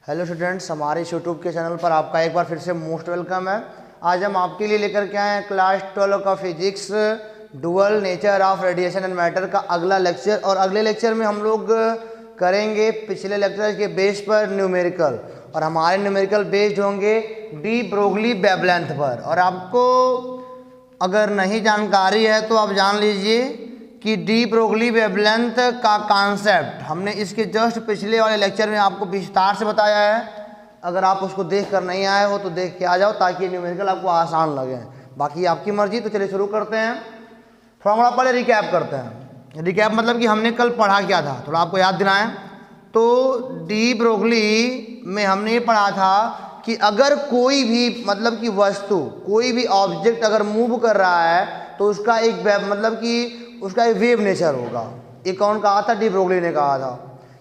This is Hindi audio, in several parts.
हेलो स्टूडेंट्स, हमारे यूट्यूब के चैनल पर आपका एक बार फिर से मोस्ट वेलकम है। आज हम आपके लिए लेकर के आए हैं क्लास 12 का physics dual nature of radiation and matter का अगला लेक्चर। और अगले लेक्चर में हम लोग करेंगे पिछले लेक्चर के बेस पर न्यूमेरिकल, और हमारे न्यूमेरिकल बेस्ड होंगे डी ब्रोगली वेवलेंथ पर। और आपको अगर नहीं जानकारी है तो आप जान लीजिए कि डी ब्रोगली वेवलेंथ का कॉन्सेप्ट हमने इसके जस्ट पिछले वाले लेक्चर में आपको विस्तार से बताया है। अगर आप उसको देख कर नहीं आए हो तो देख के आ जाओ, ताकि न्यूमेरिकल आपको आसान लगे। बाकी आपकी मर्जी। तो चलिए शुरू करते हैं। थोड़ा पहले रिकैप करते हैं। रिकैप मतलब कि हमने कल पढ़ा क्या था, थोड़ा आपको याद दिलाएं। तो डी ब्रोगली में हमने ये पढ़ा था कि अगर कोई भी मतलब कि वस्तु, कोई भी ऑब्जेक्ट अगर मूव कर रहा है तो उसका एक मतलब कि उसका एक वेव नेचर होगा। ये कौन कहा था? डी ब्रोगली ने कहा था।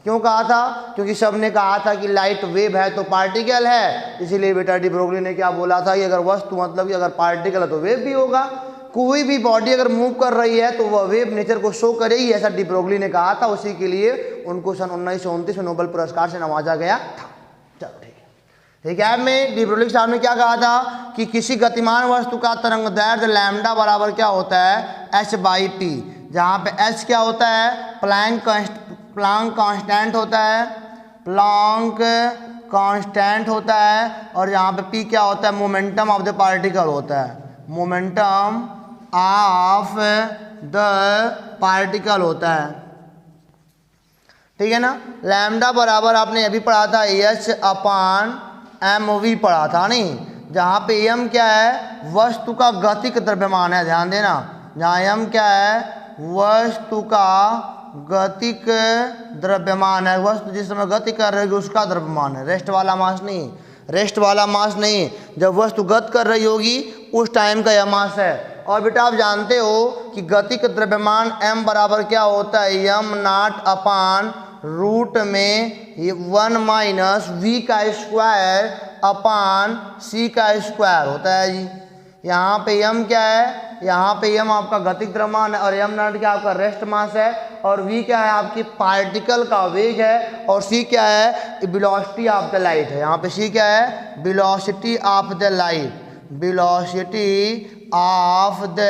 क्यों कहा था? क्योंकि सब ने कहा था कि लाइट वेव है तो पार्टिकल है, इसीलिए बेटा डी ब्रोगली ने क्या बोला था कि अगर वस्तु मतलब कि अगर पार्टिकल है तो वेव भी होगा। कोई भी बॉडी अगर मूव कर रही है तो वह वेव नेचर को शो करेगी, ऐसा डी ब्रोगली ने कहा था। उसी के लिए उनको सन 1929 में नोबेल पुरस्कार से नवाजा गया था। चलो ठीक है। ठीक है। में डी ब्रोगली साहब ने क्या कहा था कि किसी गतिमान वस्तु का तरंग दैर्ध्य लैम्डा बराबर क्या होता है? h/t, जहाँ पे h क्या होता है? प्लैंक कांस्टेंट होता है, प्लैंक कांस्टेंट होता है। और यहाँ पे p क्या होता है? मोमेंटम ऑफ द पार्टिकल होता है, मोमेंटम ऑफ द पार्टिकल होता है। ठीक है ना। लैम्डा बराबर आपने अभी पढ़ा था h/mv पढ़ा था नहीं, जहाँ पे m क्या है? वस्तु का गतिक द्रव्यमान है। ध्यान देना, जहाँ m क्या है? वस्तु का गतिक द्रव्यमान है। वस्तु जिस समय गति कर रही होगी उसका द्रव्यमान है, रेस्ट वाला मास नहीं, रेस्ट वाला मास नहीं। जब वस्तु गत कर रही होगी उस टाइम का यह मास है। और बेटा आप जानते हो कि गतिक द्रव्यमान m बराबर क्या होता है? m0/रूट में 1 माइनस v का स्क्वायर अपान c का स्क्वायर होता है जी। यहाँ पे m क्या है? यहाँ पे m आपका गतिक द्रव्यमान है, और m0 क्या आपका रेस्ट मास है, और v क्या है? आपकी पार्टिकल का वेग है, और c क्या है? वेलोसिटी ऑफ द लाइट है। यहाँ पे c क्या है? Velocity of the light, velocity of the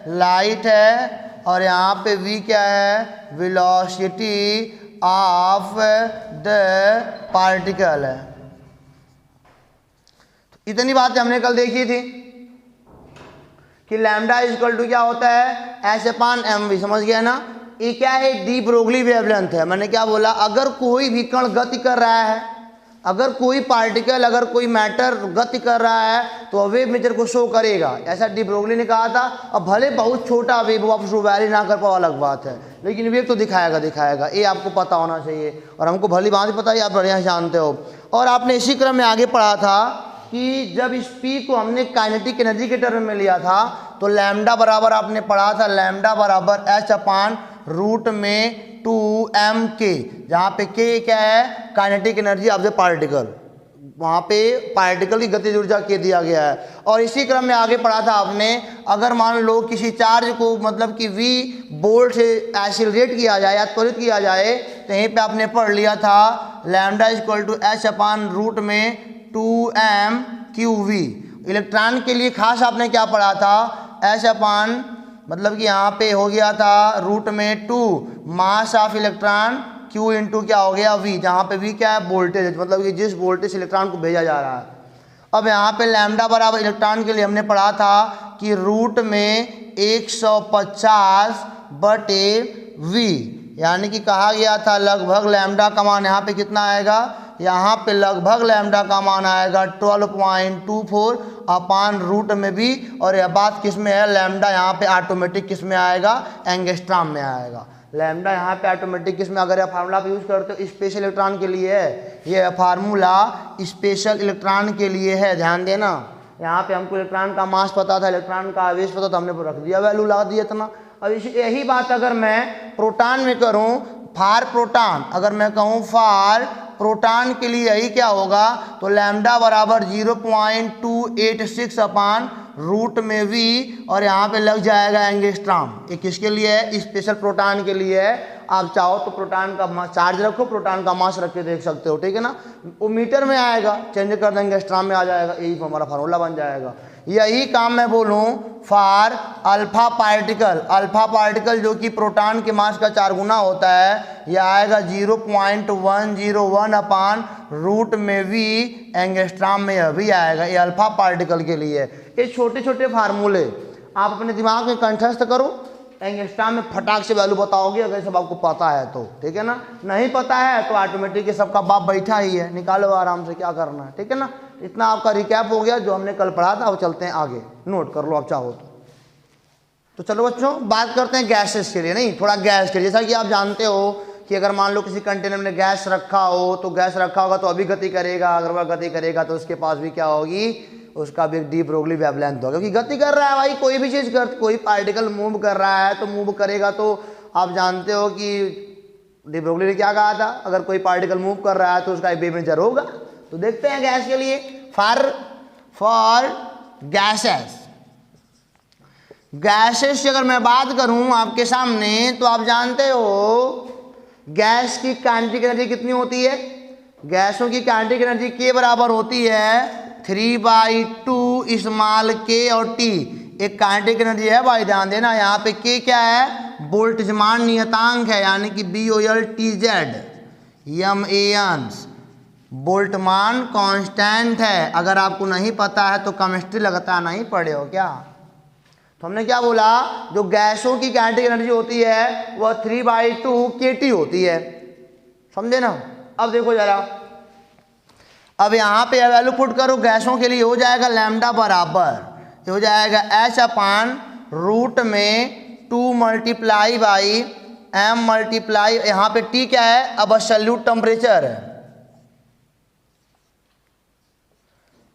light है। और यहाँ पे v क्या है? वेलोसिटी ऑफ द पार्टिकल है। तो इतनी बातें हमने कल देखी थी कि लैम्डा इक्वल टू क्या होता है? h/mv। समझ गया ना। ये क्या है? डी ब्रोगली वेवलेंथ है। मैंने क्या बोला? अगर कोई भी कण गति कर रहा है, अगर कोई पार्टिकल, अगर कोई मैटर गति कर रहा है तो वेव नेचर को शो करेगा, ऐसा डी ब्रोगली ने कहा था। अब भले बहुत छोटा वेव हो, आप उसको वैरी ना कर पाओ अलग बात है, लेकिन वेव तो दिखाएगा। ये आपको पता होना चाहिए, और हमको भली भांति पता है, आप बढ़िया जानते हो। और आपने इसी क्रम में आगे पढ़ा था कि जब इस P को हमने काइनेटिक एनर्जी के टर्म में लिया था तो लैम्डा बराबर आपने पढ़ा था, लैम्डा बराबर h/रूट में 2m_k, जहाँ पे k क्या है? Kinetic energy of the particle. वहाँ पे पार्टिकल की गतिज ऊर्जा के दिया गया है। और इसी क्रम में आगे पढ़ा था आपने, अगर मान लो किसी चार्ज को मतलब कि v बोल्ट से एक्सीलरेट किया जाए या त्वरित किया जाए, तो यहीं पे आपने पढ़ लिया था लैम्डा इक्वल टू h/रूट में 2m/v। इलेक्ट्रॉन के लिए खास आपने क्या पढ़ा था? h/ मतलब कि यहाँ पे हो गया था रूट में 2 mass of electron q into क्या हो गया? v, जहाँ पे v क्या है? वोल्टेज, मतलब कि जिस वोल्टेज इलेक्ट्रॉन को भेजा जा रहा है। अब यहाँ पे लैम्डा बराबर इलेक्ट्रॉन के लिए हमने पढ़ा था कि रूट में 150/v, यानी कि कहा गया था लगभग लैम्डा का मान यहाँ पे कितना आएगा? यहाँ पे लगभग लैम्डा का मान आएगा 12.24/रूट में भी। और यह बात किस में है? लैम्डा यहाँ पे ऑटोमेटिक किस में आएगा? एंगस्ट्रॉम में आएगा। लैम्डा यहाँ पे ऑटोमेटिक किस में? अगर यह फार्मूला आप यूज़ करते हो स्पेशल इलेक्ट्रॉन के लिए है, ये फार्मूला स्पेशल इलेक्ट्रॉन के लिए है। ध्यान देना, यहाँ पे हमको इलेक्ट्रॉन का मास पता था, इलेक्ट्रॉन का आवेश पता था, हमने रख दिया, वैल्यू लगा दिया इतना। अब यही बात अगर मैं प्रोटॉन में करूं, फार प्रोटॉन, अगर मैं कहूं फार प्रोटॉन के लिए यही क्या होगा? तो लैम्डा बराबर 0.286/रूट में v, और यहाँ पे लग जाएगा एंगस्ट्रॉम। ये किसके लिए है? स्पेशल प्रोटॉन के लिए है। आप चाहो तो प्रोटॉन का चार्ज रखो, प्रोटॉन का मास रख के देख सकते हो, ठीक है ना। वो मीटर में आएगा, चेंज कर देंगे एंगस्ट्रॉम में आ जाएगा, यही हमारा फार्मूला बन जाएगा। यही काम मैं बोलूँ for alpha particle, alpha particle जो कि प्रोटॉन के मास का 4 गुना होता है, यह आएगा 0.101 अपान रूट में v एंगस्ट्रॉम में यह भी आएगा। ये अल्फा पार्टिकल के लिए ये छोटे छोटे फार्मूले आप अपने दिमाग में कंठस्थ करो, एंगस्ट्रॉम में फटाक से वैल्यू बताओगे अगर सब आपको पता है तो, ठीक है ना। नहीं पता है तो ऑटोमेटिक सबका बाप बैठा ही है, निकालो आराम से, क्या करना है, ठीक है ना। इतना आपका रिकैप हो गया जो हमने कल पढ़ा था। अब चलते हैं आगे, नोट कर लो आप चाहो तो चलो बच्चों बात करते हैं गैसेस के लिए, नहीं थोड़ा गैस के लिए। जैसा कि आप जानते हो कि अगर मान लो किसी कंटेनर में गैस रखा हो तो गैस रखा होगा तो अभी गति करेगा, अगर वह गति करेगा तो उसके पास भी क्या होगी, उसका भी एक डी ब्रोगली वेवलेंथ होगा, क्योंकि गति कर रहा है भाई, कोई भी चीज़ कर, कोई पार्टिकल मूव कर रहा है तो मूव करेगा। तो आप जानते हो कि डी ब्रोगली ने क्या कहा था, अगर कोई पार्टिकल मूव कर रहा है तो उसका वेव नेचर होगा। तो देखते हैं गैस के लिए, फॉर गैसेस, गैसेस की अगर मैं बात करूं आपके सामने तो आप जानते हो गैस की काइनेटिक एनर्जी कितनी होती है। गैसों की काइनेटिक एनर्जी के बराबर होती है 3/2 स्मॉल के और टी। एक काइनेटिक एनर्जी है भाई, ध्यान देना, यहाँ पे के क्या है, बोल्ट्जमान नियतांक है, यानी कि BOLTZ MANs, बोल्ट्जमान कांस्टेंट है। अगर आपको नहीं पता है तो केमिस्ट्री लगता है नहीं पढ़े हो क्या। तो हमने क्या बोला, जो गैसों की काइनेटिक एनर्जी होती है वह 3/2 kT होती है, समझे ना। अब देखो जरा, अब यहाँ पे वैल्यू पुट करो गैसों के लिए, हो जाएगा लैम्डा बराबर हो जाएगा H अपान रूट में 2 मल्टीप्लाई बाई M मल्टीप्लाई, यहाँ पे T क्या है, अब एब्सोल्यूट टेम्परेचर है,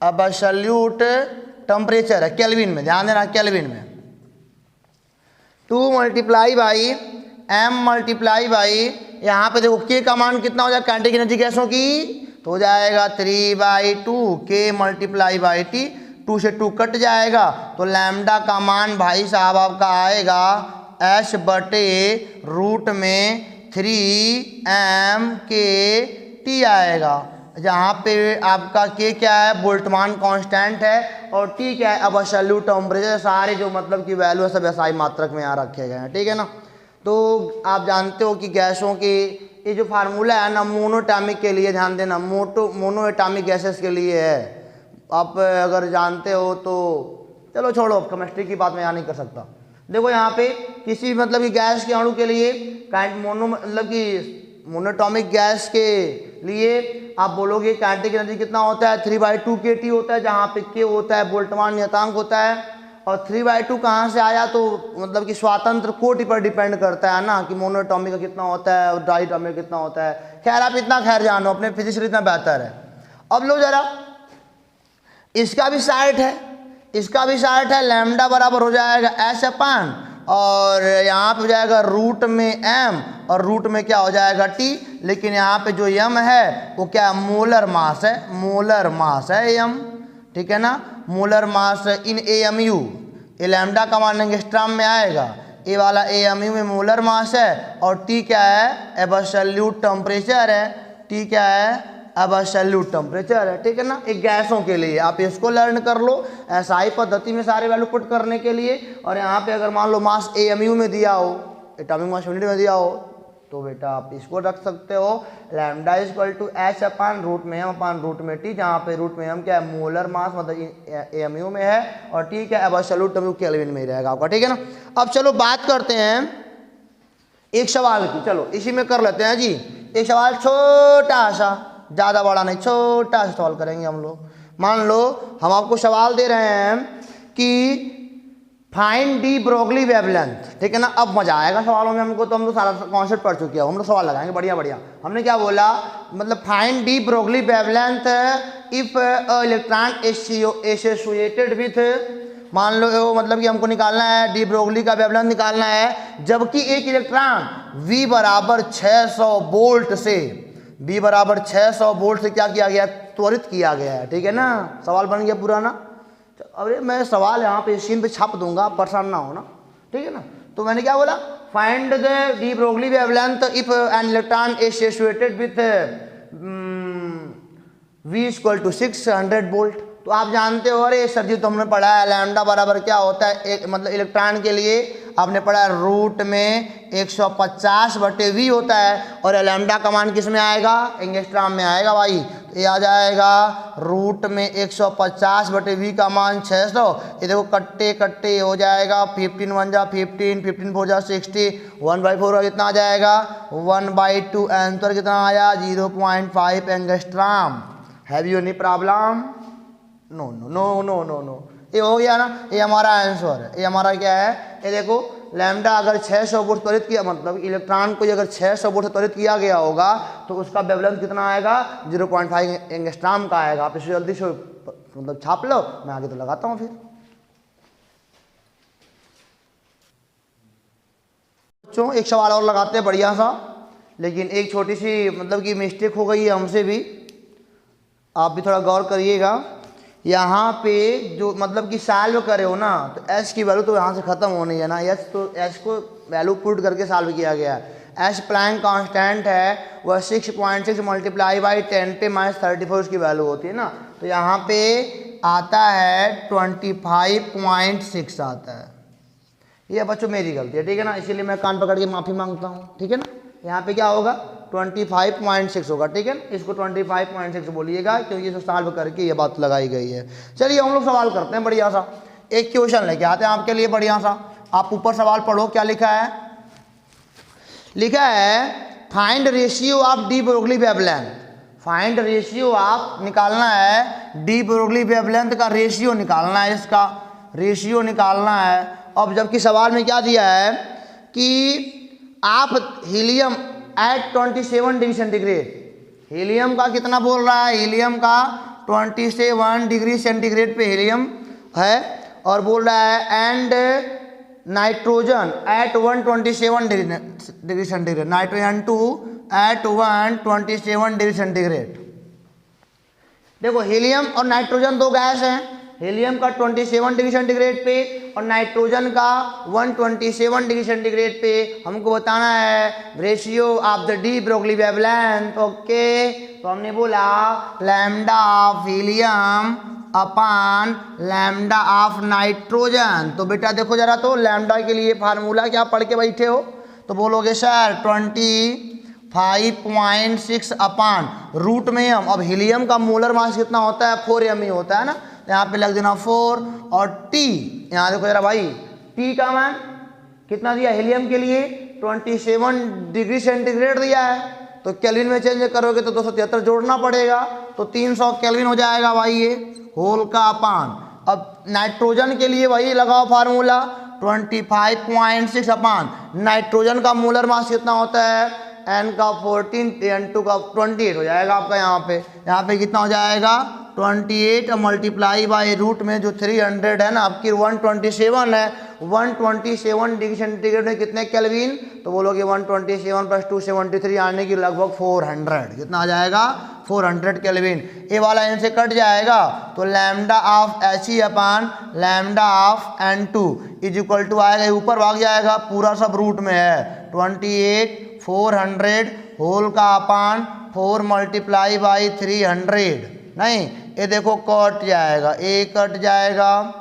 अब एब्सोल्यूट टेम्परेचर है केल्विन में, ध्यान देना केल्विन में, 2 multiply by M multiply by, यहाँ पे देखो के का मान कितना हो जाएगा काइनेटिक एनर्जी गैसों की, तो हो जाएगा 3/2 के मल्टीप्लाई बाई टी, 2 से 2 कट जाएगा तो लैम्डा का मान भाई साहब आपका आएगा H बटे रूट में 3m के टी आएगा, जहाँ पे आपका के क्या है, बोल्ट्जमान कांस्टेंट है, और टी क्या है, अब एब्सोल्यूट टेम्परेचर। सारे जो मतलब की वैल्यू है सब एसआई मात्रक में यहाँ रखे गए हैं, ठीक है ना। तो आप जानते हो कि गैसों की ये जो फार्मूला है ना मोनोएटॉमिक के लिए, ध्यान देना, मोनोएटॉमिक गैसेस के लिए है। आप अगर जानते हो तो चलो छोड़ो, केमिस्ट्री की बात मैं यहाँ नहीं कर सकता। देखो यहाँ पे किसी मतलब कि गैस के अणु के लिए मतलब कि मोनोएटॉमिक गैस के लिए आप बोलोगे काइनेटिक एनर्जी कितना होता है, 3/2 kT होता है, जहाँ पे के होता है बोल्ट्जमान नियतांक होता है। और 3/2 कहाँ से आया, तो मतलब कि स्वातंत्र कोटि पर डिपेंड करता है ना कि मोनोएटॉमिक का कितना होता है और डाइएटॉमिक कितना होता है। खैर आप इतना खैर जानो, अपने फिजिक्स इतना बेहतर है। अब लो जरा, इसका भी साइट है, इसका भी साइट है, लैम्डा बराबर हो जाएगा H अपान, और यहाँ पे हो जाएगा रूट में m, और रूट में क्या हो जाएगा t। लेकिन यहाँ पे जो m है वो क्या, मोलर मास है, मोलर मास है m, ठीक है ना, मोलर मास इन AMU। ये लैम्डा का मान एंगस्ट्रॉम में आएगा, ये वाला AMU में मोलर मास है, और t क्या है, एब्सोल्यूट टेम्परेचर है, t क्या है, अब एब्सोल्यूट टेम्परेचर है, ठीक है ना। एक गैसों के लिए आप इसको लर्न कर लो एसआई पद्धति में सारे वैल्यू पुट करने के लिए। और यहाँ पे अगर मान लो मास AMU में दिया हो, एटॉमिक मास यूनिट में दिया हो, तो बेटा आप इसको रख सकते हो, lambda equal to H upon root में m अपान रूट में t, जहाँ पे रूट में m क्या है, मोलर मास मतलब AMU में है, और t क्या है, एब्सोल्यूट टेम्परेचर केल्विन में ही रहेगा आपका, ठीक है ना। अब चलो बात करते हैं एक सवाल की, चलो इसी में कर लेते हैं जी। एक सवाल छोटा सा, ज़्यादा बड़ा नहीं, छोटा सा सवाल करेंगे हम लोग। मान लो हम आपको सवाल दे रहे हैं कि फाइंड डी ब्रोगली वेवलेंथ, ठीक है ना। अब मजा आएगा सवालों में हमको, तो हम लोग सारा कॉन्सेप्ट पढ़ चुके हैं, हम लोग सवाल लगाएंगे बढ़िया बढ़िया। हमने क्या बोला, मतलब find D Broglie wavelength if electron associated with, मान लो मतलब कि हमको निकालना है डी ब्रोगली का वेवलेंथ निकालना है, जबकि एक इलेक्ट्रॉन V बराबर 600 वोल्ट से, V बराबर 600 वोल्ट से क्या किया गया, त्वरित किया गया है, ठीक है ना। सवाल बन गया पूरा ना। अरे मैं सवाल यहाँ पे स्क्रीन पे छाप दूंगा, परेशान ना हो ना, ठीक है ना। तो मैंने क्या बोला, find the de Broglie wavelength if an electron is situated with V equal to 600 volt. तो आप जानते हो, अरे सर जी तो हमने पढ़ा है लैम्डा बराबर क्या होता है, एक मतलब इलेक्ट्रॉन के लिए आपने पढ़ा है रूट में 150/V होता है, और लैम्डा का मान किस में आएगा, एंगस्ट्रॉम में आएगा भाई। तो ये आ जाएगा रूट में 150/V का मान 600। ये देखो कट्टे कट्टे हो जाएगा, 15 1 जा 15, 15 4 जा 60, 1/4 कितना आ जाएगा 1/2, आंसर कितना आया 0.5 angstrom. Have you any problem? No no no no no no, ये हो गया ना, ये हमारा आंसर है। ये हमारा क्या है, ये देखो लैम्डा अगर 600 वोल्ट त्वरित किया, मतलब इलेक्ट्रॉन को अगर 600 वोल्ट त्वरित किया गया होगा तो उसका वेवलेंथ कितना आएगा 0.5 एंगस्ट्रॉम का आएगा। आप इसे जल्दी से मतलब छाप लो, मैं आगे तो लगाता हूँ। फिर बच्चों एक सवाल और लगाते हैं बढ़िया सा, लेकिन एक छोटी सी मतलब कि मिस्टेक हो गई है हमसे भी, आप भी थोड़ा गौर करिएगा। यहाँ पे जो मतलब कि सॉल्व करे हो ना, तो एच की वैल्यू तो यहाँ से ख़त्म होनी है ना, एच तो एच को वैल्यू पुट करके सॉल्व किया गया है। एच प्लैंक कांस्टेंट है, वह 6.6 मल्टीप्लाई बाई 10⁻34 उसकी वैल्यू होती है ना। तो यहाँ पे आता है 25.6 आता है। ये बच्चों मेरी गलती है, ठीक है ना, इसीलिए मैं कान पकड़ के माफ़ी मांगता हूँ, ठीक है ना। यहाँ पे क्या होगा 25.6 होगा, ठीक है ना, इसको 25.6 बोलिएगा क्योंकि इसको सॉल्व करके ये बात लगाई गई है। चलिए हम लोग सवाल करते हैं बढ़िया सा, एक क्वेश्चन लेके आते हैं आपके लिए बढ़िया सा। आप ऊपर सवाल पढ़ो, क्या लिखा है, लिखा है find ratio of D Broglie wavelength. Find ratio of निकालना है, डी ब्रोगली वेवलेंथ का रेशियो निकालना है, इसका रेशियो निकालना है। अब जबकि सवाल में क्या दिया है कि आप helium at 27 degree centigrade, helium का कितना बोल रहा है, हीलियम का 27 डिग्री सेंटीग्रेड पे हीलियम है, और बोल रहा है and nitrogen at 127 degree centigrade, nitrogen 2 at 127 degree centigrade. देखो हीलियम और नाइट्रोजन दो गैस हैं, हीलियम का 27 डिग्री सेंटीग्रेड पे और नाइट्रोजन का 127 डिग्री सेंटीग्रेड पे हमको बताना है ratio of the de Broglie wavelength. Okay, तो हमने बोला lambda of helium upon lambda of nitrogen. तो बेटा देखो जरा, तो लैम्डा के लिए फार्मूला क्या पढ़ के बैठे हो, तो बोलोगे सर 25.6 अपान रूट में एम। अब हीलियम का मोलर मास कितना होता है 4 m ही होता है ना, यहाँ पे लग देना 4 और टी, यहाँ देखो जरा भाई टी का मान कितना दिया हीलियम के लिए 27 डिग्री सेंटीग्रेड दिया है, तो केल्विन में चेंज करोगे तो 273 जोड़ना पड़ेगा, तो 300 केल्विन हो जाएगा भाई ये होल का अपान। अब नाइट्रोजन के लिए वही लगाओ फार्मूला 25.6 अपान नाइट्रोजन का मोलर मास कितना होता है n का 14 n2 का 28 हो जाएगा आपका। यहाँ पे कितना हो जाएगा 28 मल्टीप्लाई बाई रूट में जो 300 है ना, आपकी 127 है, 127 डिग्री सेंटीग्रेड में कितने केल्विन, तो बोलोगे 127 + 273 आने की लगभग 400, कितना आ जाएगा 400 केल्विन। ये वाला इनसे कट जाएगा, तो lambda of H E upon lambda of n2 is equal to आएगा, ऊपर भाग जाएगा, पूरा सब रूट में है 28 400 होल का अपान 4 मल्टीप्लाई बाई 300, नहीं ये देखो कट जाएगा, ए कट जाएगा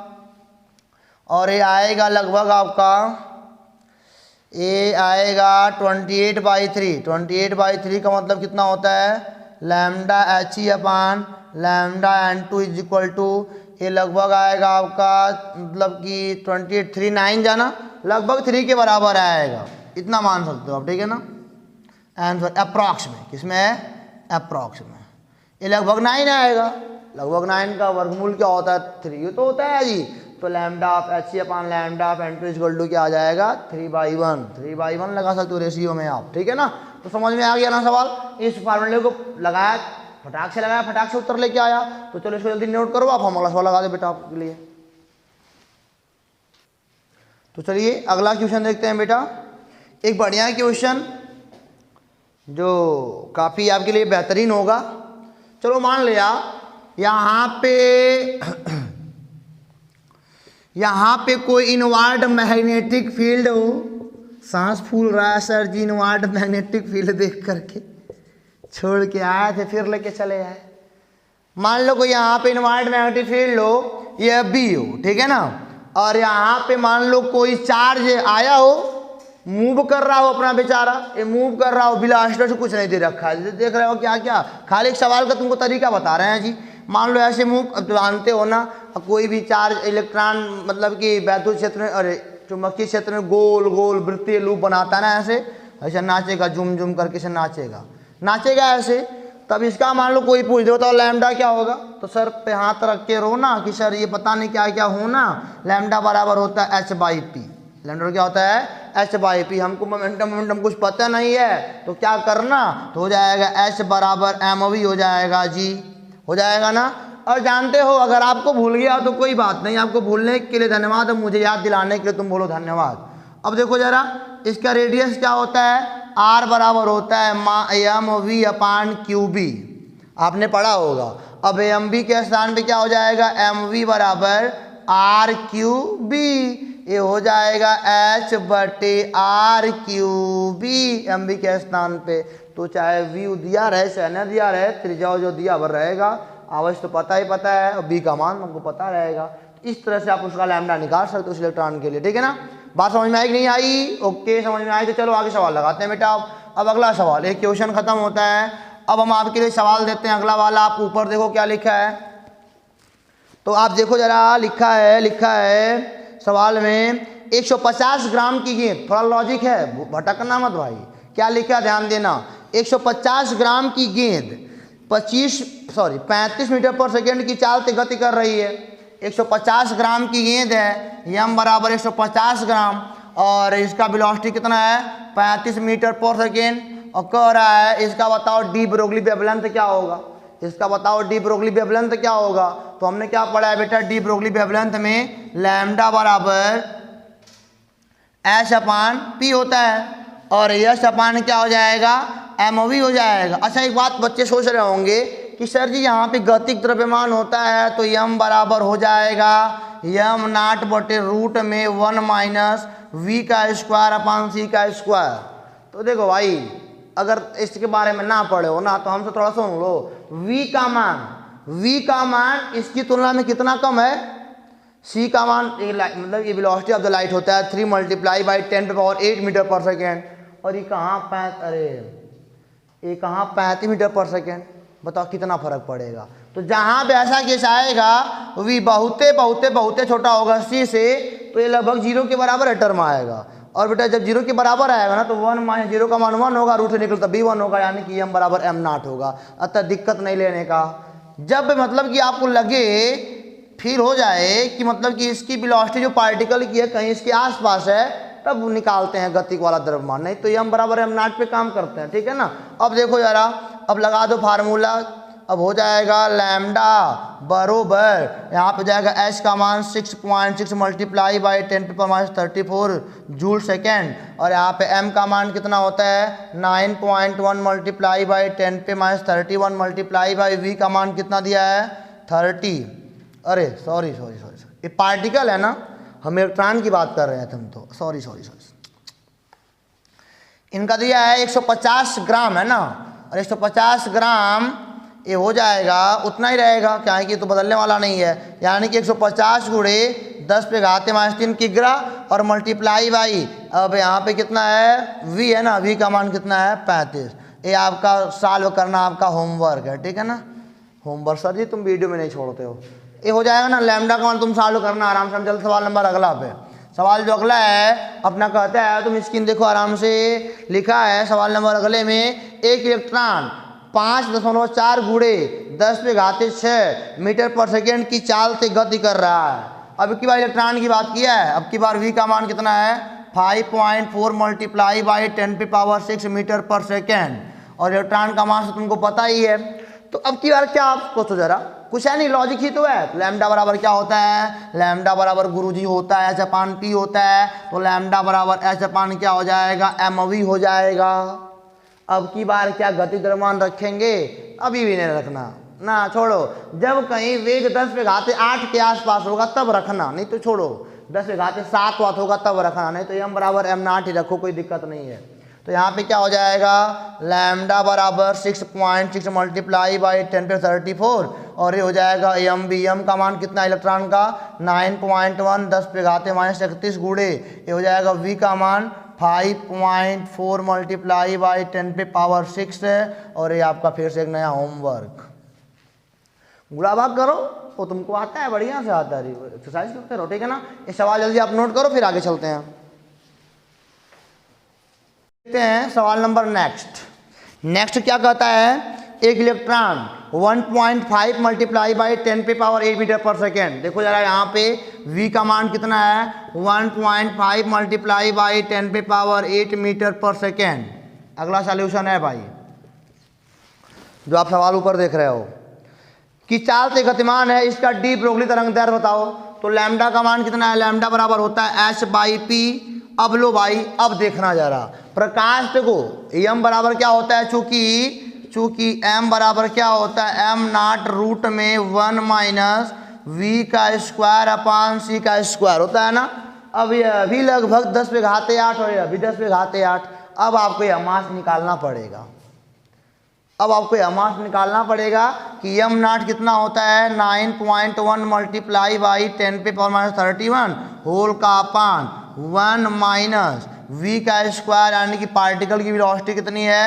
और ये आएगा लगभग आपका, ये आएगा 28/3, 28/3 का मतलब कितना होता है lambda H E upon lambda n2 is equal to, ये लगभग आएगा आपका मतलब कि 28 3 9 जाना लगभग 3 के बराबर आएगा, इतना मान सकते हो आप, ठीक है ना। आंसर अप्रॉक्स में, किसमें है अप्रॉक्स में, ये लगभग 9 आएगा, लगभग 9 का वर्गमूल क्या होता है 3 तो होता है जी। तो lambda of H C upon lambda of n2 equal to क्या आ जाएगा 3/1 लगा सकते हो रेशियो में आप, ठीक है ना। तो समझ में आ गया ना सवाल, इस फार्मूले को लगाया फटाक से लगाया, फटाक से उत्तर लेके आया। तो चलो इसको जल्दी नोट करो, आप हम अगला सवाल लगा दे बेटा आपके लिए। तो चलिए अगला क्वेश्चन देखते हैं बेटा, एक बढ़िया क्वेश्चन जो काफ़ी आपके लिए बेहतरीन होगा। चलो मान लिया यहाँ पे कोई इनवर्ड मैग्नेटिक फील्ड हो सांस फूल रहा है सर जी, इनवर्ट मैग्नेटिक फील्ड देख करके छोड़ के आए थे, फिर लेके चले आए। मान लो कोई यहाँ पे इनवर्ट मैग्नेटिक फील्ड हो, ये बी हो, ठीक है ना, और यहाँ पे मान लो कोई चार्ज आया हो, मूव कर रहा हो अपना बेचारा, ये मूव कर रहा हो, बिलास्टर से कुछ नहीं दे रखा है, देख रहे हो क्या क्या, खाली एक सवाल का तुमको तरीका बता रहे हैं जी। मान लो ऐसे मूव, अब जानते हो ना, कोई भी चार्ज इलेक्ट्रॉन मतलब कि वैद्युत क्षेत्र में, अरे चुंबकीय क्षेत्र में गोल गोल वृत्तीय लूप बनाता है ना, ऐसे ऐसे नाचेगा, झुम झुम करके से नाचेगा ऐसे। तब इसका मान लो कोई पूछ दे तो लैम्डा क्या होगा, तो सर पे हाथ रख के रो ना कि सर ये पता नहीं क्या क्या होना, लैम्डा बराबर होता है h/p। लैम्डा क्या होता है h/p। हमको मोमेंटम कुछ पता नहीं है तो क्या करना, तो हो जाएगा h बराबर mv हो जाएगा जी, हो जाएगा ना। और जानते हो अगर आपको भूल गया तो कोई बात नहीं, आपको भूलने के लिए धन्यवाद, अब मुझे याद दिलाने के लिए तुम बोलो धन्यवाद। अब देखो जरा, इसका रेडियस क्या होता है, r बराबर होता है mv/qb, आपने पढ़ा होगा। अब mv के स्थान पे क्या हो जाएगा, mv बराबर r/b, ये हो जाएगा h/r/qb mv के स्थान पे। तो चाहे v दिया रहे चाहे न दिया रहे, त्रिज्या जो दिया भर रहेगा, आवश्य तो पता ही पता है, और b का मान हमको पता रहेगा। इस तरह से आप उसका लैम्डा निकाल सकते हो उस इलेक्ट्रॉन के लिए, ठीक है ना। बात समझ में आई कि नहीं आई, ओके समझ में आई, तो चलो आगे सवाल लगाते हैं बेटा। अब अगला सवाल, एक क्वेश्चन खत्म होता है, अब हम आपके लिए सवाल देते हैं अगला वाला। आप ऊपर देखो क्या लिखा है, तो आप देखो जरा, लिखा है सवाल में 150 ग्राम की गेंद, थोड़ा लॉजिक है, भटकना मत भाई, क्या लिखा ध्यान देना। 150 ग्राम की गेंद 35 मीटर पर सेकेंड की चाल से गति कर रही है। 150 ग्राम की गेंद है, m बराबर 150 ग्राम, और इसका वेलोसिटी कितना है 35 मीटर पर सेकेंड, और कह रहा है इसका बताओ डी ब्रोगली वेवलेंथ क्या होगा, इसका बताओ डी ब्रोगली वेवलेंथ क्या होगा। तो हमने क्या पढ़ा है बेटा, डी ब्रोगली वेवलेंथ में लैम्डा बराबर h/p होता है, और h/p क्या हो जाएगा, mv हो जाएगा। अच्छा एक बात बच्चे सोच रहे होंगे कि सर जी यहाँ पे गतिक द्रव्यमान होता है तो m बराबर हो जाएगा m0/रूट में 1 - v²/c²। तो देखो भाई, अगर इसके बारे में ना पढ़े हो ना तो हमसे थोड़ा सुन लो, v का मान इसकी तुलना में कितना कम है, c का मान मतलब ये वेलोसिटी ऑफ द लाइट होता है 3 × 10⁸ मीटर पर सेकेंड, और ये कहाँ 35 मीटर पर सेकेंड, बताओ कितना फर्क पड़ेगा। तो जहाँ भी ऐसा केस आएगा v बहुते छोटा होगा c से, तो ये लगभग 0 के बराबर टर्म आएगा। और बेटा जब 0 के बराबर आएगा ना तो 1 - 0 का मान 1 होगा, रूट से निकलता b1 होगा, यानी कि m बराबर m0 होगा। अतः दिक्कत नहीं लेने का। जब मतलब कि आपको लगे, फील हो जाए कि मतलब कि इसकी वेलोसिटी जो पार्टिकल की है कहीं इसके आसपास है, तब निकालते हैं गतिक वाला द्रव्यमान, नहीं तो m बराबर m0 पे काम करते हैं, ठीक है ना। अब देखो जरा, अब लगा दो फार्मूला, अब हो जाएगा लैम्डा बरोबर, यहाँ पे जाएगा h का मान 6.6 × 10⁻34 जूल सेकेंड, और यहाँ पे m का मान कितना होता है 9.1 × 10⁻31 v का मान कितना दिया है 30। अरे सॉरी, ये पार्टिकल है ना, हम इलेक्ट्रॉन की बात कर रहे थे हम तो, सॉरी। इनका दिया है 150 ग्राम है ना, और 150 ग्राम ये हो जाएगा उतना ही रहेगा, क्या है कि तो बदलने वाला नहीं है, यानी कि 150 × 10⁻³ किग्रा और मल्टीप्लाई बाई, अब यहाँ पे कितना है v है ना, v का मान कितना है 35। ये आपका सॉल्व करना आपका होमवर्क है, ठीक है ना, होमवर्क। सर जी तुम वीडियो में नहीं छोड़ते हो, ये हो जाएगा ना, लैम्डा का मान तुम सॉल्व करना आराम से। हम चल सवाल नंबर अगला पे, सवाल जो अगला है अपना कहता है, तुम स्क्रीन देखो आराम से, लिखा है सवाल नंबर अगले में, एक इलेक्ट्रॉन 5.4 × 10⁻6 मीटर पर सेकेंड की चाल से गति कर रहा है। अब की बार इलेक्ट्रॉन की बात किया है, अब की बार v का मान कितना है 5.4 × 10⁻6 मीटर पर सेकेंड, और इलेक्ट्रॉन का मास तुमको पता ही है। तो अब की बार क्या आप सोचो जरा, कुछ है नहीं, लॉजिक ही तो है। लैम्डा बराबर क्या होता है, लैम्डा बराबर गुरुजी होता है h/p होता है, तो लैम्डा बराबर h/p क्या हो जाएगा mv हो जाएगा। अब की बार क्या गति द्रव्यमान रखेंगे, अभी भी नहीं रखना ना, छोड़ो। जब कहीं वेग 10⁸8 के आसपास होगा तब रखना, नहीं तो छोड़ो। 10 पे घात 7 वाट होगा तब रखना, नहीं तो m बराबर m नॉट ही रखो, कोई दिक्कत नहीं है। तो यहाँ पे क्या हो जाएगा, लैम्डा बराबर 6.6 मल्टीप्लाई बाई 10 पे 34 और ये हो जाएगा एम बी। एम का मान कितना इलेक्ट्रॉन का 9.1 10 पे घाते -31 गुणे ये हो जाएगा वी का मान 5.4 मल्टीप्लाई बाई 10 पे पावर 6 है। और ये आपका फिर से एक नया होमवर्क, गुणा भाग करो वो तुमको आता है, बढ़िया से आता है, एक्सरसाइज करते रहो, ठीक है ना। ये सवाल जल्दी आप नोट करो फिर आगे चलते हैं। देखते हैं सवाल नंबर नेक्स्ट क्या कहता है, एक इलेक्ट्रॉन 1.5 मल्टीप्लाई बाई 10 पे पावर 8 मीटर पर सेकेंड। देखो जरा यहाँ पे v का मान कितना है 1.5 मल्टीप्लाई बाई 10 पे पावर 8 मीटर पर सेकेंड। अगला सॉल्यूशन है भाई जो आप सवाल ऊपर देख रहे हो कि चाल से गतिमान है, इसका डी ब्रोगली तरंग दैर्ध्य बताओ। तो लैम्डा का मान कितना है, लैम्डा बराबर होता है h बाई पी। अब लो भाई, अब देखना जरा प्रकाश को m बराबर क्या होता है, चूंकि m बराबर क्या होता है m नॉट रूट में 1 माइनस v का स्क्वायर अपान c का स्क्वायर होता है ना। अब ये अभी लगभग 10 पे घाते 8 और अभी 10 पे घाते 8। अब आपको यह मास निकालना पड़ेगा, अब आपको यह मास निकालना पड़ेगा कि m नॉट कितना होता है 9.1 मल्टीप्लाई बाई 10 पे पावर -31 होल का अपान 1 माइनस v का स्क्वायर यानी कि पार्टिकल की वेलोसिटी कितनी है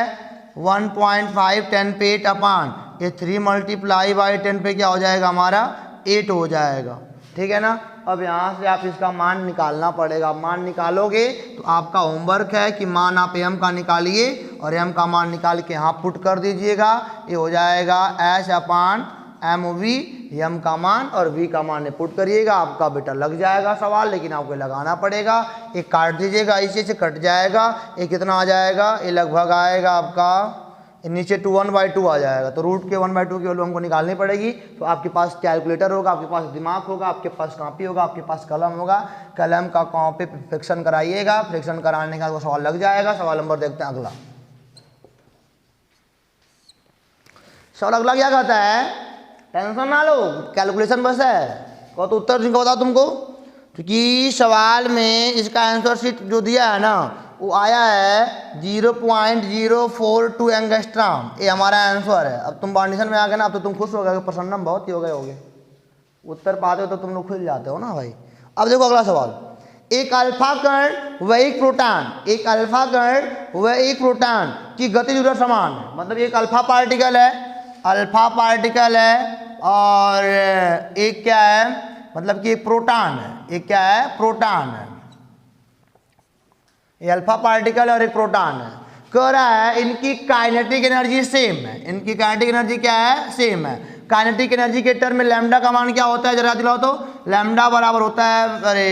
1.5 10 पे 8 अपान ये 3 मल्टीप्लाई बाई 10 पे क्या हो जाएगा हमारा 8 हो जाएगा, ठीक है ना। अब यहाँ से आप इसका मान निकालना पड़ेगा, मान निकालोगे तो आपका होमवर्क है कि मान आप m का निकालिए और m का मान निकाल के यहाँ पुट कर दीजिएगा। ये हो जाएगा h upon M V, m का मान और v का मान पुट करिएगा, आपका बेटा लग जाएगा सवाल। लेकिन आपको लगाना पड़ेगा, एक काट दीजिएगा, इसी से कट जाएगा, ये कितना आ जाएगा, ये लगभग आएगा आपका नीचे 1/2 आ जाएगा। तो रूट के 1/2 की वैल्यू हमको निकालनी पड़ेगी। तो आपके पास कैलकुलेटर होगा, आपके पास दिमाग होगा, आपके पास कॉपी होगा, आपके पास कलम होगा, कलम का कॉपी पे फ्रैक्शन कराइएगा, फ्रैक्शन कराने का वो सवाल लग जाएगा। सवाल नंबर देखते हैं अगला। सवाल अगला क्या कहता है, टेंशन ना लो, कैलकुलेशन बस है, कहो तो उत्तर जिनको बताओ तुमको, क्योंकि सवाल में इसका आंसर शीट जो दिया है ना वो आया है 0.042 एंगस्ट्रॉम, ये हमारा आंसर है। अब तुम बाउंडेशन में आ गए ना, अब तो तुम खुश हो गए, प्रसन्न बहुत ही हो गए होगे, उत्तर पाते हो तो तुम लोग खुल जाते हो ना भाई। अब देखो अगला सवाल, एक अल्फा कण व एक प्रोटॉन, एक अल्फा कण व एक प्रोटॉन की गति ऊर्जा समान है। मतलब एक अल्फा पार्टिकल है, अल्फा पार्टिकल है और एक क्या है, मतलब कि एक प्रोटॉन है, एक क्या है प्रोटॉन है, ये अल्फा पार्टिकल और एक प्रोटॉन है। कह रहा है इनकी काइनेटिक एनर्जी सेम है, इनकी काइनेटिक एनर्जी क्या है सेम है। काइनेटिक एनर्जी के टर्म में लैम्डा का मान क्या होता है जरा दिलाओ तो, लैम्डा बराबर होता है अरे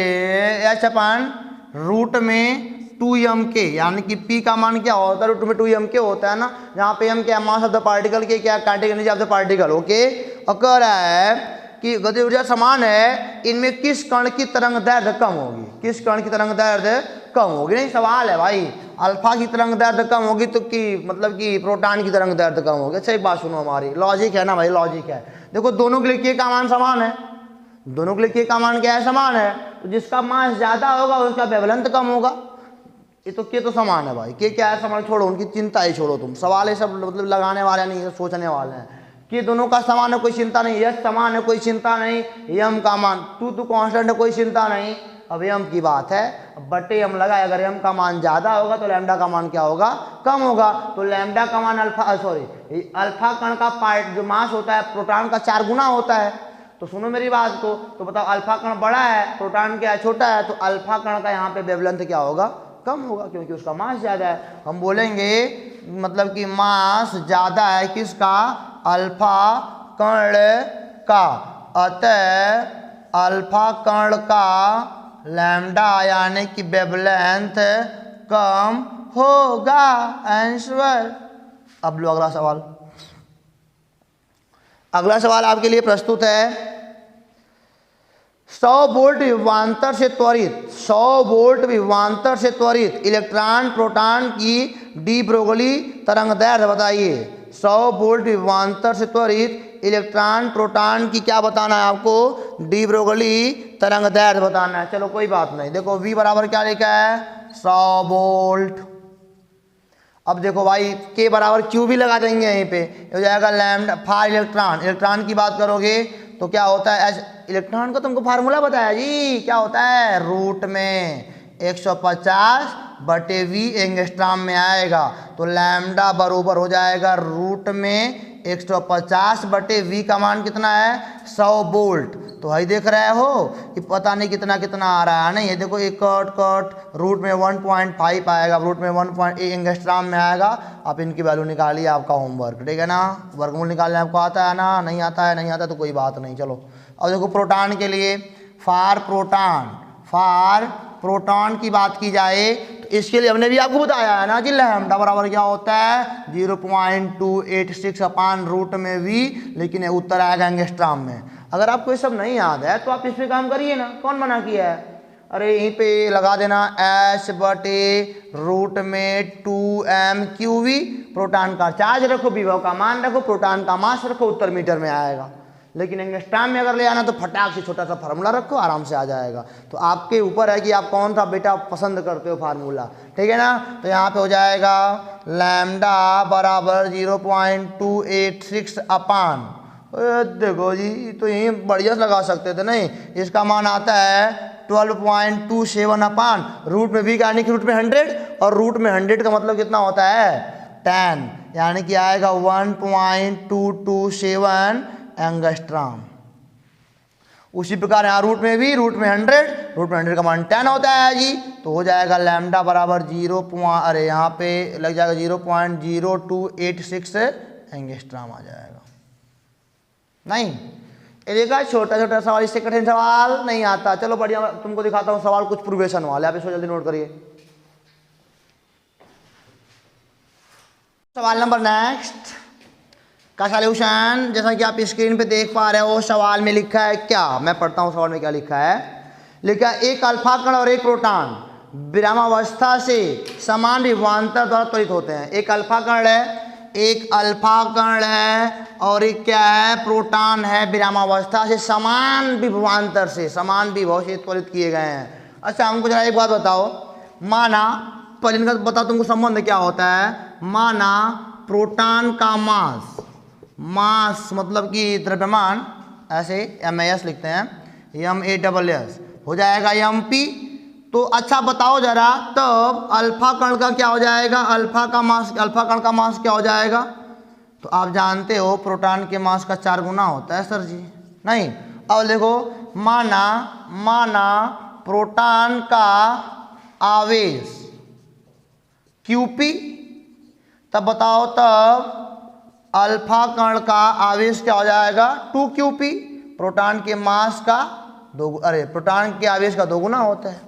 एच अपान रूट में 2m के, यानी कि p का मान क्या होता है रूट में 2m के होता है ना, जहाँ पे m क्या मास ऑफ द पार्टिकल के क्या kinetic energy of the particle, okay. और कह रहा है कि गति ऊर्जा समान है, इनमें किस कण की तरंग दैर्ध्य कम होगी, किस कण की तरंग दैर्ध्य कम होगी। नहीं सवाल है भाई, अल्फा की तरंग दैर्ध्य कम होगी तो कि मतलब कि प्रोटॉन की तरंग दैर्ध्य कम होगी। अच्छा एक बात सुनो, हमारी लॉजिक है ना भाई, लॉजिक है। देखो दोनों के लिए k का मान समान है, दोनों के लिए k का मान क्या है समान है, तो जिसका मास ज्यादा होगा उसका वेवलेंथ कम होगा। ये तो k तो समान है भाई, k क्या है समान, छोड़ो उनकी चिंता ही छोड़ो तुम, सवाल ये सब मतलब लगाने वाले नहीं है, सोचने वाले हैं कि दोनों का समान है कोई चिंता नहीं, यस समान है कोई चिंता नहीं, m का मान टू कांस्टेंट है कोई चिंता नहीं। अब m की बात है, बटे m लगा, अगर m का मान ज्यादा होगा तो लैम्डा का मान क्या होगा कम होगा। तो लैम्डा का मान अल्फा सॉरी अल्फा कण का पार्ट जो मास होता है प्रोटॉन का 4 गुना होता है। तो सुनो मेरी बात को, तो बताओ अल्फा कण बड़ा है प्रोटॉन क्या है छोटा है, तो अल्फा कण का यहाँ पे वेवलेंथ क्या होगा कम होगा, क्योंकि उसका मास ज्यादा है। हम बोलेंगे मतलब कि मास ज्यादा है किसका, अल्फा कण का, अतः अल्फा कण का लैम्डा यानी कि वेवलेंथ कम होगा, आंसर। अब लो अगला सवाल, अगला सवाल आपके लिए प्रस्तुत है 100 वोल्ट विभवांतर से त्वरित, 100 वोल्ट विभवांतर से त्वरित इलेक्ट्रॉन प्रोटॉन की डी ब्रोगली तरंग दैर्ध्य बताइए। 100 वोल्ट विभवांतर से त्वरित इलेक्ट्रॉन प्रोटॉन की क्या बताना है आपको, डी ब्रोगली तरंग दैर्ध्य बताना है। चलो कोई बात नहीं, देखो V बराबर क्या लिखा है 100 वोल्ट। अब देखो भाई K बराबर Q भी लगा देंगे यहीं पे, हो जाएगा लैम्डा फॉर इलेक्ट्रॉन। इलेक्ट्रॉन की बात करोगे तो क्या होता है, इलेक्ट्रॉन का तुमको फार्मूला बताया जी, क्या होता है, रूट में 150/V एंगस्ट्रॉम में आएगा, तो लैम्डा बरोबर हो जाएगा रूट में 150/V का मान कितना है 100 वोल्ट। तो भाई देख रहे हो कि पता नहीं कितना कितना आ रहा है, नहीं ये देखो एक कट रूट में 1.5 आएगा, रूट में 1.8 एंगस्ट्रॉम में आएगा। आप इनकी वैल्यू निकालिए, आपका होमवर्क, ठीक है ना, वर्गमूल निकालने आपको आता है ना, नहीं आता है, नहीं आता तो कोई बात नहीं। चलो अब देखो प्रोटॉन के लिए, फॉर प्रोटॉन की बात की जाए तो इसके लिए हमने भी आपको बताया है ना कि लैम्डा बराबर क्या होता है 0.286 रूट में V, लेकिन ये उत्तर आएगा एंगस्ट्रॉम में। अगर आपको ये सब नहीं याद है तो आप इस पे काम करिए ना, कौन मना किया है, अरे यहीं पे लगा देना H/रूट में 2m/QV। प्रोटॉन का चार्ज रखो, विभव का मान रखो, प्रोटॉन का मास रखो, उत्तर मीटर में आएगा। लेकिन एंगस्ट्रॉम में अगर ले आना तो फटाक से छोटा सा फार्मूला रखो, आराम से आ जाएगा। तो आपके ऊपर है कि आप कौन सा बेटा पसंद करते हो फार्मूला, ठीक है ना। तो यहाँ पे हो जाएगा लैम्डा बराबर 0.286 अपान, देखो जी तो यही बढ़िया लगा सकते थे, नहीं इसका मान आता है 12.27 अपान रूट में V का यानी कि रूट में 100, और रूट में 100 का मतलब कितना होता है 10, यानी कि आएगा 1.227 एंगस्ट्रॉम। उसी प्रकार यहाँ रूट में भी रूट में 100 का मान 10 होता है जी, तो हो जाएगा लैम्डा बराबर यहाँ पे लग जाएगा 0.0286 एंगस्ट्रॉम आ जाएगा। नहीं ये देखा छोटा छोटा सवाल, इससे कठिन सवाल नहीं आता। चलो बढ़िया तुमको दिखाता हूँ सवाल कुछ प्रोग्रेशन वाले, आप इसको जल्दी नोट करिए। सवाल नंबर नेक्स्ट का सॉल्यूशन, जैसा कि आप स्क्रीन पे देख पा रहे हो सवाल में लिखा है क्या, मैं पढ़ता हूँ सवाल में क्या लिखा है। लिखा है एक अल्फा कण और एक प्रोटॉन विरामावस्था से समान विभवांतर द्वारा त्वरित होते हैं। एक अल्फा कण है, एक अल्फा कण है और एक क्या है प्रोटॉन है, विरामावस्था से समान विभवांतर से, समान विभव से त्वरित किए गए हैं। अच्छा हमको जरा एक बात बताओ, माना पहले इनका बताओ तुमको संबंध क्या होता है। माना प्रोटॉन का मास मतलब कि द्रव्यमान, ऐसे MAS लिखते हैं, MASS हो जाएगा MP। तो अच्छा बताओ जरा तब अल्फा कण का क्या हो जाएगा, अल्फा कण का मास क्या हो जाएगा। तो आप जानते हो प्रोटॉन के मास का 4 गुना होता है सर जी, नहीं। अब देखो माना प्रोटॉन का आवेश QP, तब बताओ तब अल्फा कण का आवेश क्या हो जाएगा 2QP। प्रोटॉन के मास का प्रोटॉन के आवेश का 2 गुना होता है।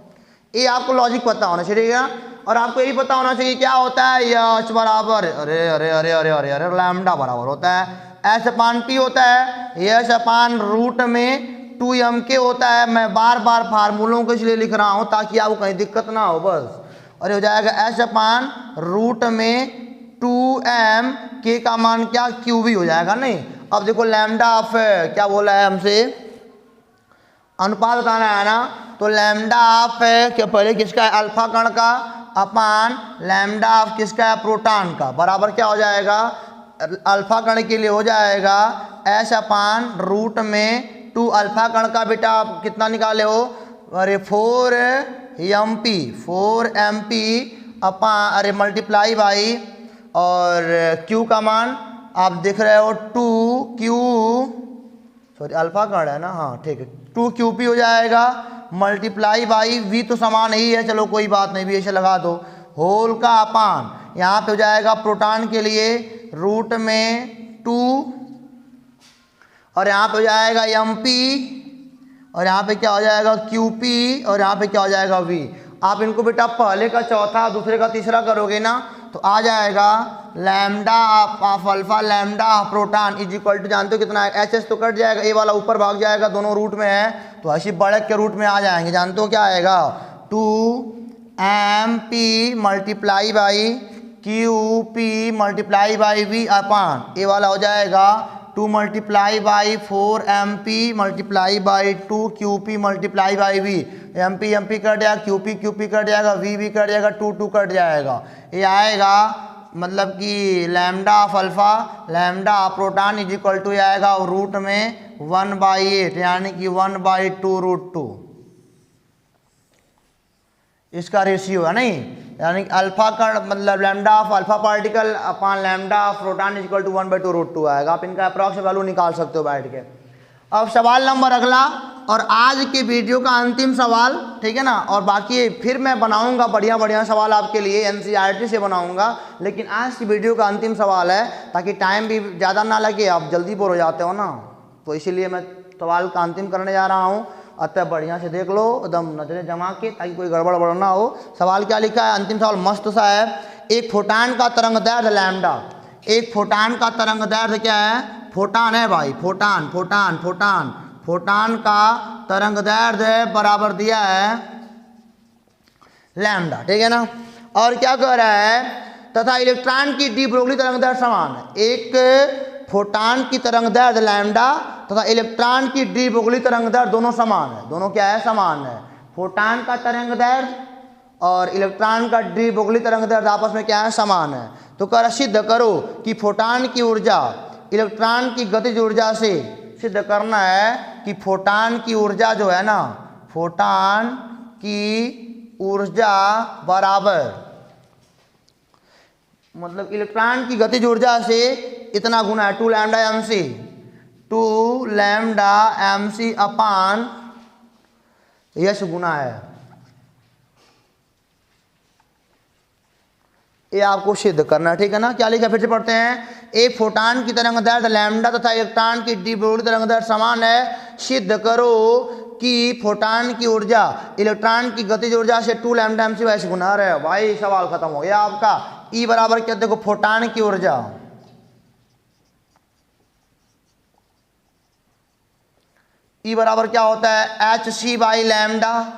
ये आपको लॉजिक पता होना चाहिए ना, और आपको ये पता होना चाहिए क्या होता है H बराबर अरे लैम्डा बराबर होता है H/P होता है, H/रूट में 2m होता है। मैं बार बार फार्मूलों को इसलिए लिख रहा हूँ ताकि आपको कहीं दिक्कत ना हो बस। और हो जाएगा H/रूट में 2m का मान क्या QV हो जाएगा, नहीं। अब देखो लैम्डा ऑफ क्या बोला है हमसे, अनुपात बताना है ना, तो लैम्डा ऑफ क्या पहले किसका है अल्फा कण का अपान लैम्डा ऑफ किसका है प्रोटॉन का, बराबर क्या हो जाएगा अल्फा कण के लिए हो जाएगा H/रूट में 2 अल्फा कण का बेटा आप कितना निकाले हो, अरे 4mp अपान मल्टीप्लाई बाई, और Q का मान आप देख रहे हो 2Q, सॉरी अल्फा कण है ना, हाँ ठीक है 2QP हो जाएगा मल्टीप्लाई बाई V तो समान ही है, चलो कोई बात नहीं, भी ऐसे लगा दो होल का अपान, यहाँ पे हो जाएगा प्रोटॉन के लिए रूट में 2 और यहाँ पे हो जाएगा MP और यहाँ पे क्या हो जाएगा QP और यहाँ पे क्या हो जाएगा V। आप इनको बेटा पहले का चौथा दूसरे का तीसरा करोगे ना तो आ जाएगा lambda of alpha lambda of proton is equal to, जानते हो कितना है HS तो कट जाएगा, ए वाला ऊपर भाग जाएगा, दोनों रूट में है तो ऐसी बढ़क के रूट में आ जाएंगे, जानते हो क्या आएगा 2MP multiply by QP multiply by V upon, ए वाला हो जाएगा 2 multiply by 4 MP multiply by 2 QP multiply by V। MP MP cut जाएगा, QP QP कट जाएगा, V कट जाएगा, 2 2 कट जाएगा। ये आएगा मतलब कि lambda of alpha lambda of proton is equal to आएगा रूट में 1/8 यानी कि 1/2√2 इसका रेशियो है नहीं, यानी अल्फा का मतलब lambda of alpha particle upon lambda of proton is equal to 1/2√2 आएगा। आप इनका अप्रॉक्स वैल्यू निकाल सकते हो बैठ के। अब सवाल नंबर अगला और आज की वीडियो का अंतिम सवाल, ठीक है ना। और बाकी फिर मैं बनाऊंगा बढ़िया बढ़िया सवाल आपके लिए, NCERT से बनाऊंगा, लेकिन आज की वीडियो का अंतिम सवाल है ताकि टाइम भी ज़्यादा ना लगे, आप जल्दी बोर हो जाते हो ना, तो इसीलिए मैं सवाल का अंतिम करने जा रहा हूँ। अतः बढ़िया से देख लो, एकदम नजरें जमा के, ताकि कोई गड़बड़ ना हो। सवाल क्या लिखा है, अंतिम सवाल मस्त सा है। एक फोटान का तरंग दैर्ध्य लैम्डा, एक फोटान का तरंग दैर्ध्य क्या है, फोटान है भाई, फोटान फोटान फोटान फोटान का तरंग दैर्ध्य बराबर दिया है लैम्डा, ठीक है ना। और क्या कह रहा है, तथा इलेक्ट्रॉन की डी ब्रोगली तरंग दैर्ध्य समान है। एक फोटान की तरंग दैर्ध्य लैम्डा तथा इलेक्ट्रॉन की डी ब्रोगली तरंग दैर्ध्य दोनों समान है। दोनों क्या है, समान है। फोटान का तरंग दैर्ध्य और इलेक्ट्रॉन का डी ब्रोगली तरंग दैर्ध्य आपस में क्या है, समान है। तो कर सिद्ध करो कि फोटान की ऊर्जा इलेक्ट्रॉन की गतिज ऊर्जा से, सिद्ध करना है कि फोटान की ऊर्जा जो है ना, फोटान की ऊर्जा बराबर मतलब इलेक्ट्रॉन की गतिज ऊर्जा से इतना गुना है, 2 लैम्डा MC, 2 लैम्डा MC अपान यश गुना है। ये आपको सिद्ध करना है, ठीक है ना। क्या लिखा फिर से पढ़ते हैं। एक फोटान की तरंग दैर्ध्य लैम्डा तथा इलेक्ट्रॉन की डी ब्रोगली तरंग दैर्ध्य समान है। सिद्ध करो कि फोटान की ऊर्जा इलेक्ट्रॉन की गतिज ऊर्जा से 2 लैम्डा MC वैसे गुना है। भाई सवाल खत्म हो गया आपका। E बराबर क्या, देखो फोटान की ऊर्जा, E बराबर क्या होता है, HC बाई लैम्डा।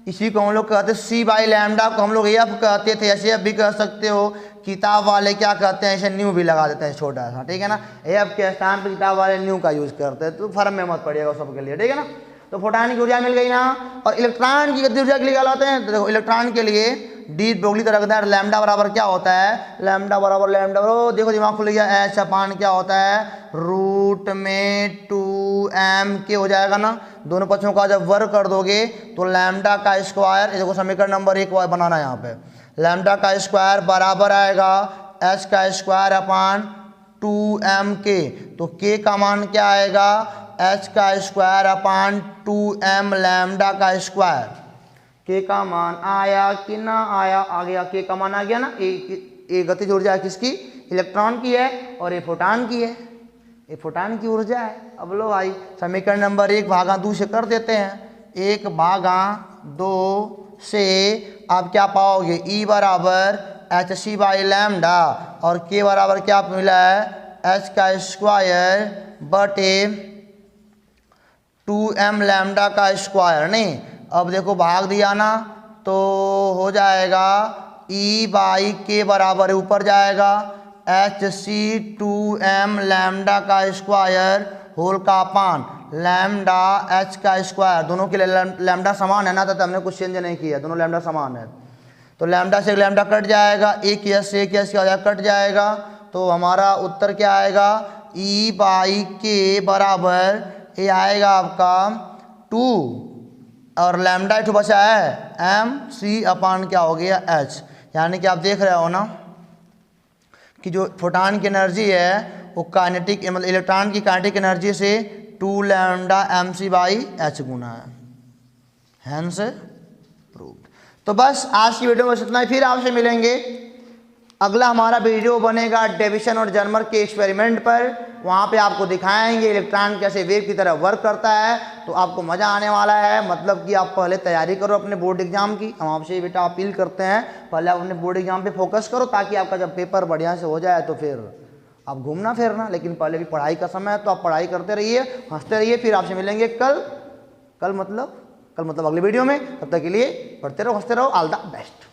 इसी को हम लोग कहते हैं C बाई लैम्डा को हम लोग F कहते थे, ऐसे F भी कह सकते हो। किताब वाले क्या कहते हैं, ऐसे न्यू भी लगा देते हैं छोटा सा, ठीक है ना। F के स्थान पर किताब वाले न्यू का यूज करते हैं, तो फर्म में मत पड़िएगा सबके लिए, ठीक है ना। तो फोटान की ऊर्जा मिल गई ना। और इलेक्ट्रॉन की गतिज ऊर्जा के लिए क्या लाते हैं, तो देखो इलेक्ट्रॉन के लिए डी ब्रोगली तरंग दैर्ध्य लैम्डा बराबर क्या होता है, लैम्डा बराबर लैम्डा, देखो दिमाग खुल गया। H अपान क्या होता है, रूट में 2m हो जाएगा ना। दोनों पक्षों का जब वर्ग कर दोगे तो लैम्डा का स्क्वायर, देखो समीकरण नंबर 1 बनाना है यहाँ पे, लैम्डा का स्क्वायर बराबर आएगा H का स्क्वायर अपान 2m तो k का मान क्या आएगा, H का स्क्वायर अपान 2m लैम्डा का स्क्वायर। के का मान आया कि ना आया, आ गया, के का मान आ गया ना। ये गतिज ऊर्जा किसकी, इलेक्ट्रॉन की है, और ये फोटान की है, ये फोटान की ऊर्जा है। अब लो भाई समीकरण नंबर 1/2 से कर देते हैं। 1/2 से आप क्या पाओगे, E बराबर HC बाई लैम्डा और के बराबर क्या मिला है, H का स्क्वायर बटे 2m लैम्डा का स्क्वायर। नहीं, अब देखो भाग दिया ना तो हो जाएगा E बाई के बराबर ऊपर जाएगा HC 2m लैम्डा का स्क्वायर होल का अपान लैम्डा H का स्क्वायर। दोनों के लिए लैम्डा समान है ना, तो हमने कुछ चेंज नहीं किया, दोनों लैम्डा समान है। तो लैम्डा से लैम्डा कट जाएगा, एक यस से एक यस क्या कट जाएगा, तो हमारा उत्तर क्या आएगा, E बाई के बराबर ये आएगा आपका 2 और लैम्डा एक बचा है MC अपान क्या हो गया H। यानी कि आप देख रहे हो ना कि जो फोटान की एनर्जी है वो काइनेटिक मतलब इलेक्ट्रॉन की काइनेटिक एनर्जी से 2 लैम्डा MC बाई H गुना है, हैंस प्रूव्ड। तो बस आज की वीडियो में इतना ही, फिर आपसे मिलेंगे। अगला हमारा वीडियो बनेगा डेविसन और जर्मर के एक्सपेरिमेंट पर। वहाँ पे आपको दिखाएंगे इलेक्ट्रॉन कैसे वेव की तरह वर्क करता है, तो आपको मज़ा आने वाला है। मतलब कि आप पहले तैयारी करो अपने बोर्ड एग्जाम की, हम आपसे बेटा अपील करते हैं पहले आप अपने बोर्ड एग्जाम पे फोकस करो, ताकि आपका जब पेपर बढ़िया से हो जाए तो फिर आप घूमना फिरना। लेकिन पहले भी पढ़ाई का समय है, तो आप पढ़ाई करते रहिए, हंसते रहिए। फिर आपसे मिलेंगे कल मतलब अगले वीडियो में। तब तक के लिए पढ़ते रहो, हंसते रहो। All the best.